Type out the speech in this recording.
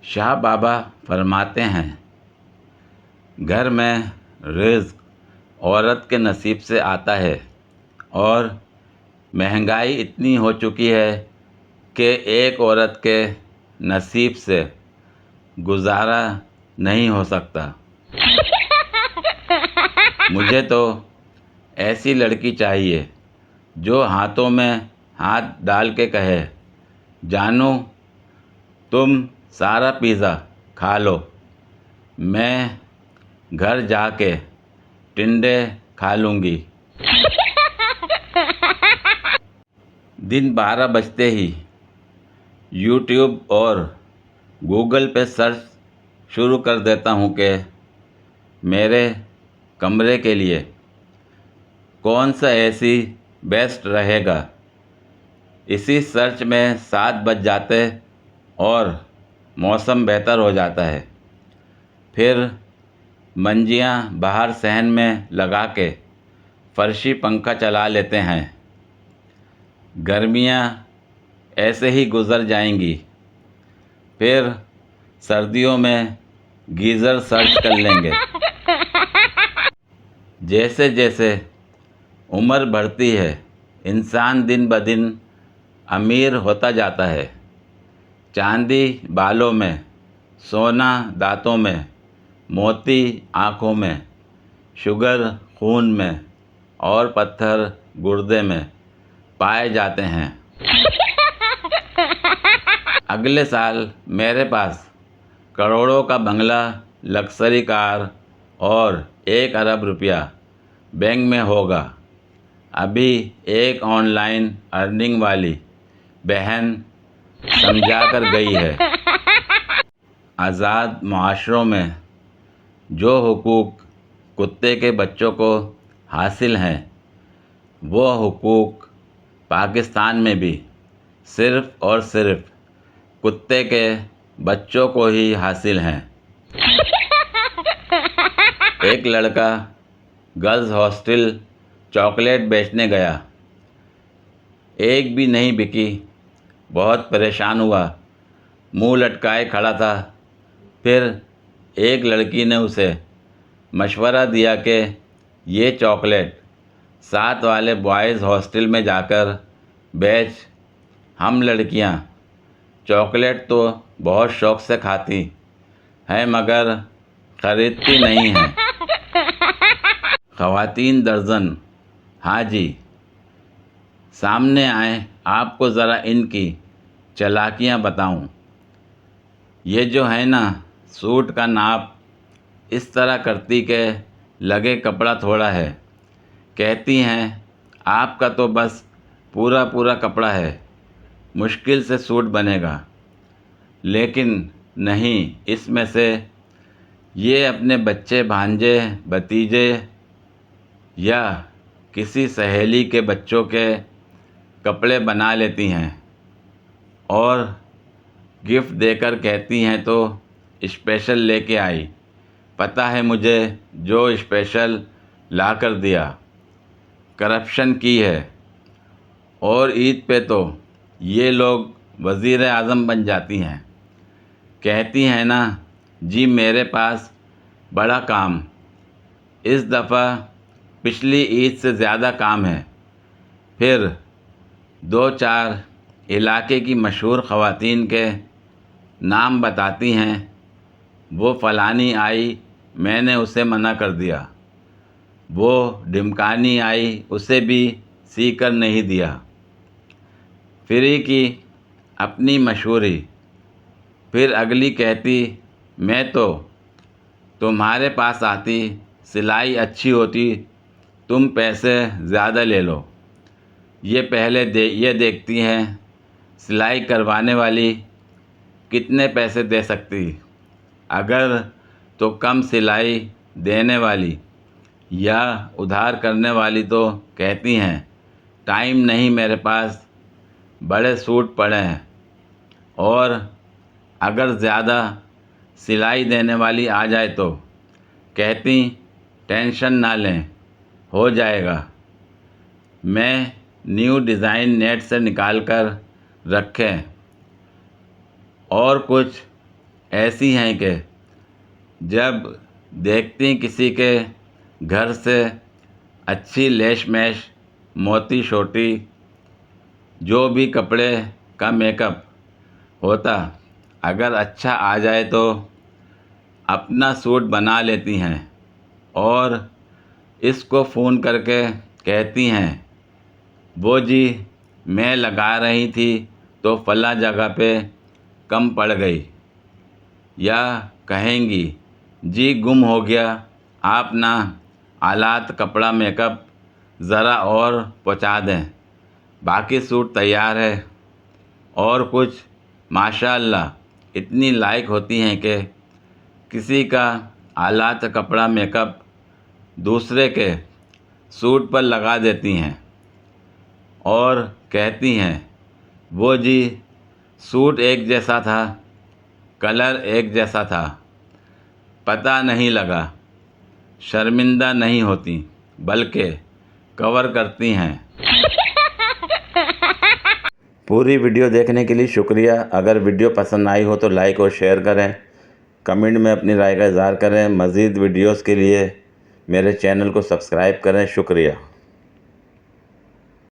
شاہ بابا فرماتے ہیں، گھر میں رزق عورت کے نصیب سے آتا ہے، اور مہنگائی اتنی ہو چکی ہے کہ ایک عورت کے نصیب سے گزارا نہیں ہو سکتا۔ مجھے تو ایسی لڑکی چاہیے جو ہاتھوں میں ہاتھ ڈال کے کہے، جانو تم سارا پیزا کھا لو، میں گھر جا کے ٹنڈے کھا لوں گی۔ دن 12 بجتے ہی یوٹیوب اور گوگل پہ سرچ شروع کر دیتا ہوں کہ میرے کمرے کے لیے کون سا اے سی بیسٹ رہے گا۔ اسی سرچ میں 7 بج جاتے اور موسم بہتر ہو جاتا ہے۔ پھر منجیاں باہر صحن میں لگا کے فرشی پنکھا چلا لیتے ہیں۔ گرمیاں ایسے ہی گزر جائیں گی، پھر سردیوں میں گیزر سرچ کر لیں گے۔ جیسے جیسے عمر بڑھتی ہے، انسان دن بدن امیر ہوتا جاتا ہے۔ چاندی بالوں میں، سونا دانتوں میں، موتی آنکھوں میں، شوگر خون میں اور پتھر گردے میں پائے جاتے ہیں۔ اگلے سال میرے پاس کروڑوں کا بنگلہ، لگژری کار اور 1 ارب روپیہ بینک میں ہوگا۔ ابھی ایک آن لائن ارننگ والی بہن سمجھا کر گئی ہے، آزاد معاشروں میں جو حقوق کتے کے بچوں کو حاصل ہیں، وہ حقوق پاکستان میں بھی صرف اور صرف کتے کے بچوں کو ہی حاصل ہیں۔ ایک لڑکا گرلز ہاسٹل چاکلیٹ بیچنے گیا، ایک بھی نہیں بکی، بہت پریشان ہوا، منہ لٹکائے کھڑا تھا۔ پھر ایک لڑکی نے اسے مشورہ دیا کہ یہ چاکلیٹ 7 والے بوائز ہاسٹل میں جا کر بیچ، ہم لڑکیاں چاکلیٹ تو بہت شوق سے کھاتی ہیں مگر خریدتی نہیں ہیں۔ خواتین درجن، ہاں جی، سامنے آئیں، آپ کو ذرا ان کی چالاکیاں بتاؤں۔ یہ جو ہے نا، سوٹ کا ناپ اس طرح کرتی کہ لگے کپڑا تھوڑا ہے، کہتی ہیں آپ کا تو بس پورا پورا کپڑا ہے، مشکل سے سوٹ بنے گا۔ لیکن نہیں، اس میں سے یہ اپنے بچے، بھانجے، بھتیجے یا کسی سہیلی کے بچوں کے کپڑے بنا لیتی ہیں اور گفٹ دے کر کہتی ہیں تو اسپیشل لے کے آئی، پتہ ہے مجھے جو اسپیشل لا کر دیا۔ کرپشن کی ہے۔ اور عید پہ تو یہ لوگ وزیر اعظم بن جاتی ہیں، کہتی ہیں نا جی میرے پاس بڑا کام، اس دفعہ پچھلی عید سے زیادہ کام ہے۔ پھر 2-4 علاقے کی مشہور خواتین کے نام بتاتی ہیں، وہ فلانی آئی، میں نے اسے منع کر دیا، وہ ڈھمکانی آئی، اسے بھی سی کر نہیں دیا۔ فری کی اپنی مشہوری۔ پھر اگلی کہتی میں تو تمہارے پاس آتی، سلائی اچھی ہوتی، تم پیسے زیادہ لے لو۔ یہ پہلے یہ دیکھتی ہیں سلائی کروانے والی کتنے پیسے دے سکتی، اگر تو کم سلائی دینے والی یا ادھار کرنے والی تو کہتی ہیں ٹائم نہیں میرے پاس، بڑے سوٹ پڑے ہیں۔ اور اگر زیادہ سلائی دینے والی آ جائے تو کہتی ٹینشن نہ لیں، ہو جائے گا، میں نیو ڈیزائن نیٹ سے نکال کر رکھیں۔ اور کچھ ایسی ہیں کہ جب دیکھتی کسی کے گھر سے اچھی لیش میش موتی شوٹی جو بھی کپڑے کا میک اپ ہوتا اگر اچھا آ جائے تو اپنا سوٹ بنا لیتی ہیں اور اس کو فون کر کے کہتی ہیں وہ جی میں لگا رہی تھی تو فلاں جگہ پہ کم پڑ گئی، یا کہیں گی جی گم ہو گیا، آپ نا آلات کپڑا میک اپ ذرا اور پہنچا دیں، باقی سوٹ تیار ہے۔ اور کچھ ماشاء اللہ اتنی لائق ہوتی ہیں کہ کسی کا آلات کپڑا میک اپ دوسرے کے سوٹ پر لگا دیتی ہیں اور کہتی ہیں وہ جی سوٹ ایک جیسا تھا، کلر ایک جیسا تھا، پتہ نہیں لگا۔ شرمندہ نہیں ہوتی بلکہ کور کرتی ہیں۔ پوری ویڈیو دیکھنے کے لیے شکریہ۔ اگر ویڈیو پسند آئی ہو تو لائک اور شیئر کریں، کمنٹ میں اپنی رائے کا اظہار کریں۔ مزید ویڈیوز کے لیے میرے چینل کو سبسکرائب کریں۔ شکریہ۔